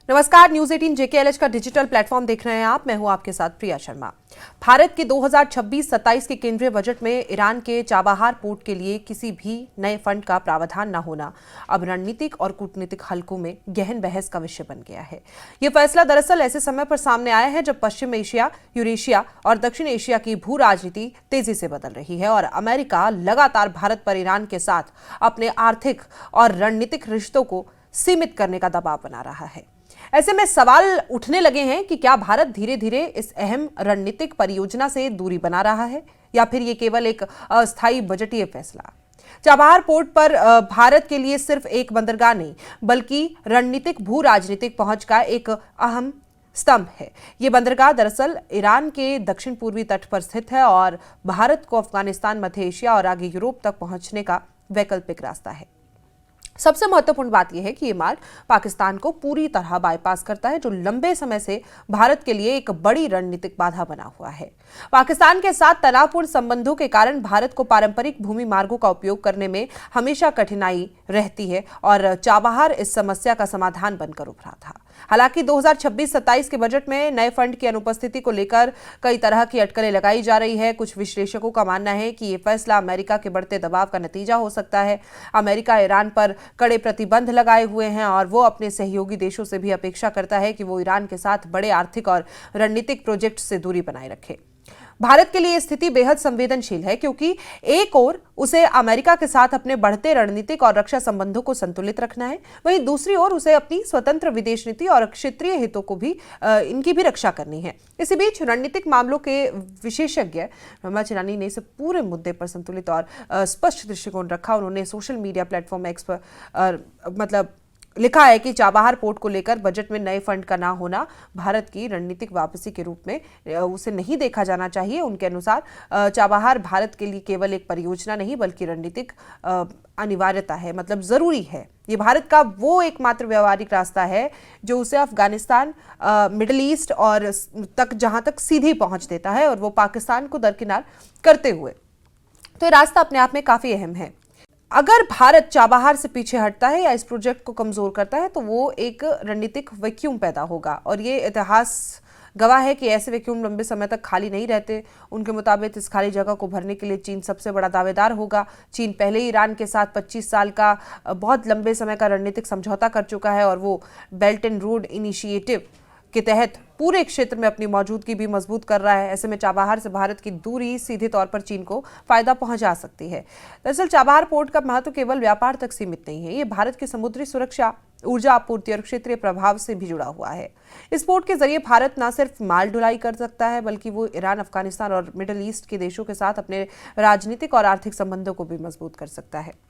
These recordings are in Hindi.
नमस्कार, न्यूज 18 जेकेएलएच का डिजिटल प्लेटफॉर्म देख रहे हैं आप। मैं हूं आपके साथ प्रिया शर्मा। भारत के 2026-27 के केंद्रीय बजट में ईरान के चाबहार पोर्ट के लिए किसी भी नए फंड का प्रावधान न होना अब रणनीतिक और कूटनीतिक हलकों में गहन बहस का विषय बन गया है। यह फैसला दरअसल ऐसे समय पर सामने आया है जब पश्चिम एशिया, यूरेशिया और दक्षिण एशिया की भू राजनीति तेजी से बदल रही है और अमेरिका लगातार भारत पर ईरान के साथ अपने आर्थिक और रणनीतिक रिश्तों को सीमित करने का दबाव बना रहा है। ऐसे में सवाल उठने लगे हैं कि क्या भारत धीरे धीरे इस अहम रणनीतिक परियोजना से दूरी बना रहा है या फिर ये केवल एक अस्थायी बजटीय फैसला। चाबहार पोर्ट पर भारत के लिए सिर्फ एक बंदरगाह नहीं बल्कि रणनीतिक भू राजनीतिक पहुंच का एक अहम स्तंभ है। ये बंदरगाह दरअसल ईरान के दक्षिण पूर्वी तट पर स्थित है और भारत को अफगानिस्तान, मध्य एशिया और आगे यूरोप तक पहुंचने का वैकल्पिक रास्ता है। सबसे महत्वपूर्ण बात यह है कि यह मार्ग पाकिस्तान को पूरी तरह बाईपास करता है, जो लंबे समय से भारत के लिए एक बड़ी रणनीतिक बाधा बना हुआ है। पाकिस्तान के साथ तनावपूर्ण संबंधों के कारण भारत को पारंपरिक भूमि मार्गों का उपयोग करने में हमेशा कठिनाई रहती है और चाबहार इस समस्या का समाधान बनकर उभरा था। हालांकि 2026-27 के बजट में नए फंड की अनुपस्थिति को लेकर कई तरह की अटकलें लगाई जा रही है। कुछ विश्लेषकों का मानना है कि यह फैसला अमेरिका के बढ़ते दबाव का नतीजा हो सकता है। अमेरिका ईरान पर कड़े प्रतिबंध लगाए हुए हैं और वो अपने सहयोगी देशों से भी अपेक्षा करता है कि वो ईरान के साथ बड़े आर्थिक और रणनीतिक प्रोजेक्ट से दूरी बनाए रखे। भारत के लिए स्थिति बेहद संवेदनशील है क्योंकि एक ओर उसे अमेरिका के साथ अपने बढ़ते रणनीतिक और रक्षा संबंधों को संतुलित रखना है, वहीं दूसरी ओर उसे अपनी स्वतंत्र विदेश नीति और क्षेत्रीय हितों को भी इनकी भी रक्षा करनी है। इसी बीच रणनीतिक मामलों के विशेषज्ञ रमा चिरानी ने इस पूरे मुद्दे पर संतुलित और स्पष्ट दृष्टिकोण रखा। उन्होंने सोशल मीडिया प्लेटफॉर्म एक्स पर लिखा है कि चाबहार पोर्ट को लेकर बजट में नए फंड का ना होना भारत की रणनीतिक वापसी के रूप में उसे नहीं देखा जाना चाहिए। उनके अनुसार चाबहार भारत के लिए केवल एक परियोजना नहीं बल्कि रणनीतिक अनिवार्यता है, मतलब जरूरी है। ये भारत का वो एकमात्र व्यवहारिक रास्ता है जो उसे अफगानिस्तान, मिडिल ईस्ट और तक जहां तक सीधी पहुंच देता है और वो पाकिस्तान को दरकिनार करते हुए। तो ये रास्ता अपने आप में काफी अहम है। अगर भारत चाबहार से पीछे हटता है या इस प्रोजेक्ट को कमजोर करता है तो वो एक रणनीतिक वैक्यूम पैदा होगा और ये इतिहास गवाह है कि ऐसे वैक्यूम लंबे समय तक खाली नहीं रहते। उनके मुताबिक इस खाली जगह को भरने के लिए चीन सबसे बड़ा दावेदार होगा। चीन पहले ही ईरान के साथ 25 साल का बहुत लंबे समय का रणनीतिक समझौता कर चुका है और वो बेल्ट एंड रोड इनिशिएटिव के तहत पूरे क्षेत्र में अपनी मौजूदगी भी मजबूत कर रहा है। ऐसे में चाबहार से भारत की दूरी सीधे तौर पर चीन को फायदा पहुंचा सकती है। दरअसल चाबहार पोर्ट का महत्व केवल व्यापार तक सीमित नहीं है, ये भारत की समुद्री सुरक्षा, ऊर्जा आपूर्ति और क्षेत्रीय प्रभाव से भी जुड़ा हुआ है। इस पोर्ट के जरिए भारत न सिर्फ माल ढुलाई कर सकता है बल्कि वो ईरान, अफगानिस्तान और मिडिल ईस्ट के देशों के साथ अपने राजनीतिक और आर्थिक संबंधों को भी मजबूत कर सकता है।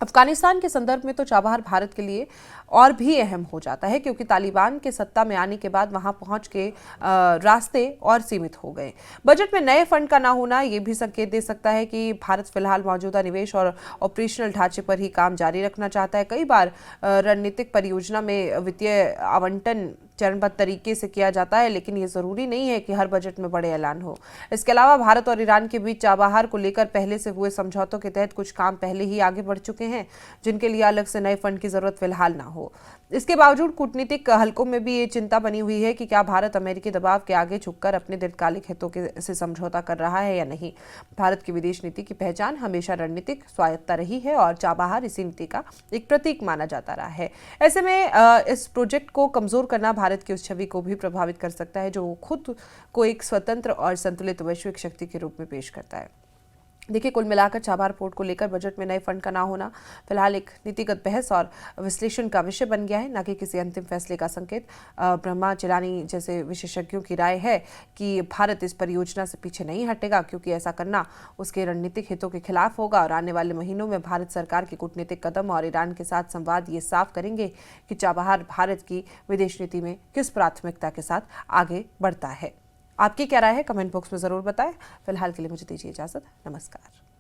अफगानिस्तान के संदर्भ में तो चाबहार भारत के लिए और भी अहम हो जाता है क्योंकि तालिबान के सत्ता में आने के बाद वहां पहुंच के रास्ते और सीमित हो गए। बजट में नए फंड का ना होना ये भी संकेत दे सकता है कि भारत फिलहाल मौजूदा निवेश और ऑपरेशनल ढांचे पर ही काम जारी रखना चाहता है। कई बार रणनीतिक परियोजना में वित्तीय आवंटन चरणबद्ध तरीके से किया जाता है, लेकिन ये जरूरी नहीं है कि हर बजट में बड़े ऐलान हो। इसके अलावा भारत और ईरान के बीच चाबहार को लेकर पहले से हुए समझौतों के तहत कुछ काम पहले ही आगे बढ़ चुके हैं जिनके लिए अलग से नए फंड की जरूरत फिलहाल ना हो। इसके बावजूद कूटनीतिक हलकों में भी ये चिंता बनी हुई है कि क्या भारत अमेरिकी दबाव के आगे झुककर अपने दीर्घकालिक हितों से समझौता कर रहा है या नहीं। भारत की विदेश नीति की पहचान हमेशा रणनीतिक स्वायत्तता रही है और चाबहार इसी नीति का एक प्रतीक माना जाता रहा है। ऐसे में इस प्रोजेक्ट को कमजोर करना भारत की उस छवि को भी प्रभावित कर सकता है जो खुद को एक स्वतंत्र और संतुलित वैश्विक शक्ति के रूप में पेश करता है। देखिए, कुल मिलाकर चाबहार पोर्ट को लेकर बजट में नए फंड का ना होना फिलहाल एक नीतिगत बहस और विश्लेषण का विषय बन गया है, न कि किसी अंतिम फैसले का संकेत। ब्रह्मा चिरानी जैसे विशेषज्ञों की राय है कि भारत इस परियोजना से पीछे नहीं हटेगा क्योंकि ऐसा करना उसके रणनीतिक हितों के खिलाफ होगा और आने वाले महीनों में भारत सरकार के कूटनीतिक कदम और ईरान के साथ संवाद ये साफ करेंगे कि चाबहार भारत की विदेश नीति में किस प्राथमिकता के साथ आगे बढ़ता है। आपकी क्या राय है, कमेंट बॉक्स में जरूर बताएं। फिलहाल के लिए मुझे दीजिए इजाजत। नमस्कार।